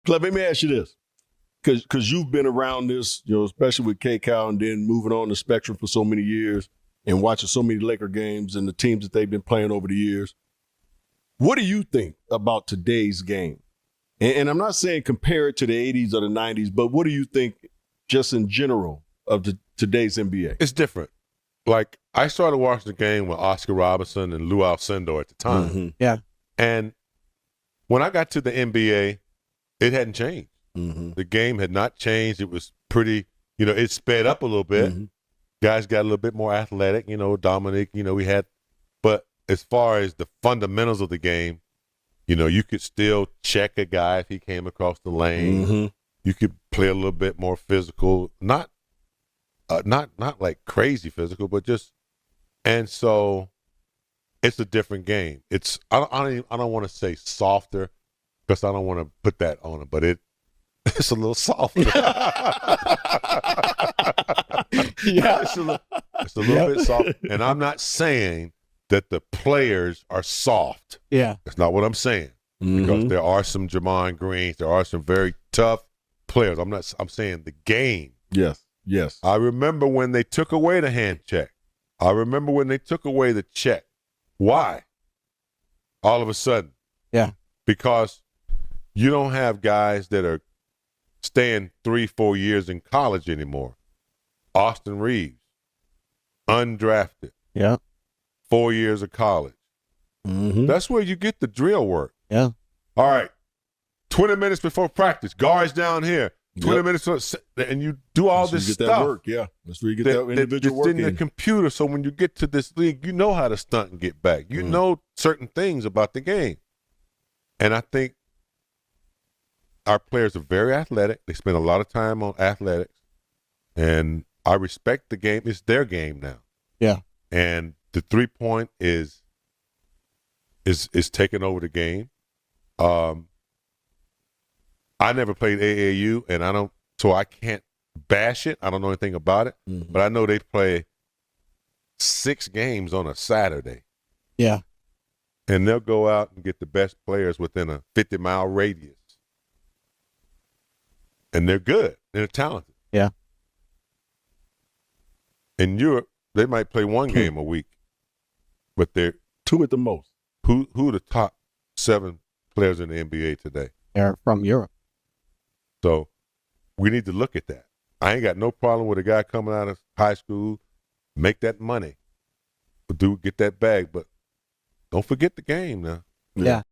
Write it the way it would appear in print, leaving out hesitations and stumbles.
Let me ask you this. Because you've been around this, especially with K-Cal and then moving on the spectrum for so many years and watching so many Laker games and the teams that they've been playing over the years. What do you think about today's game? And I'm not saying compare it to the 80s or the 90s, but what do you think just in general of today's NBA? It's different. Like, I started watching the game with Oscar Robertson and Lou Alcindor at the time. Mm-hmm. Yeah. And when I got to the NBA, it hadn't changed. Mm-hmm. The game had not changed. It was pretty, it sped up a little bit. Mm-hmm. Guys got a little bit more athletic, Dominic, we had. But as far as the fundamentals of the game, you could still check a guy if he came across the lane. Mm-hmm. You could play a little bit more physical, not like crazy physical, but just. And so, it's a different game. It's I don't want to say softer because I don't want to put that on it, but it's a little softer. Yeah, it's a little bit soft. And I'm not saying that the players are soft. yeah, That's not what I'm saying. Mm-hmm. Because there are some Jamon Greens, there are some very tough players. I'm saying the game. Yes. I remember when they took away the hand check. I remember when they took away the check. Why? All of a sudden. Yeah. Because you don't have guys that are staying 3-4 years in college anymore. Austin Reeves, undrafted, yeah, 4 years of college. Mm-hmm. That's where you get the drill work. yeah. All right, 20 minutes before practice, guards down here. 20 minutes, and you do all That's where this you get stuff. That work, yeah. That's where you get that individual that's work in the computer. So when you get to this league, you know how to stunt and get back. You know certain things about the game. And I think our players are very athletic. They spend a lot of time on athletics. And I respect the game. It's their game now. Yeah. And the 3-point is taking over the game. I never played AAU, and so I can't bash it. I don't know anything about it, but I know they play 6 games on a Saturday. Yeah. And they'll go out and get the best players within a 50-mile radius. And they're good. They're talented. Yeah. In Europe, they might play 1 game a week, but they're 2 at the most. who are the top 7 players in the NBA today? They're from Europe. So we need to look at that. I ain't got no problem with a guy coming out of high school, make that money, get that bag, but don't forget the game now. Yeah.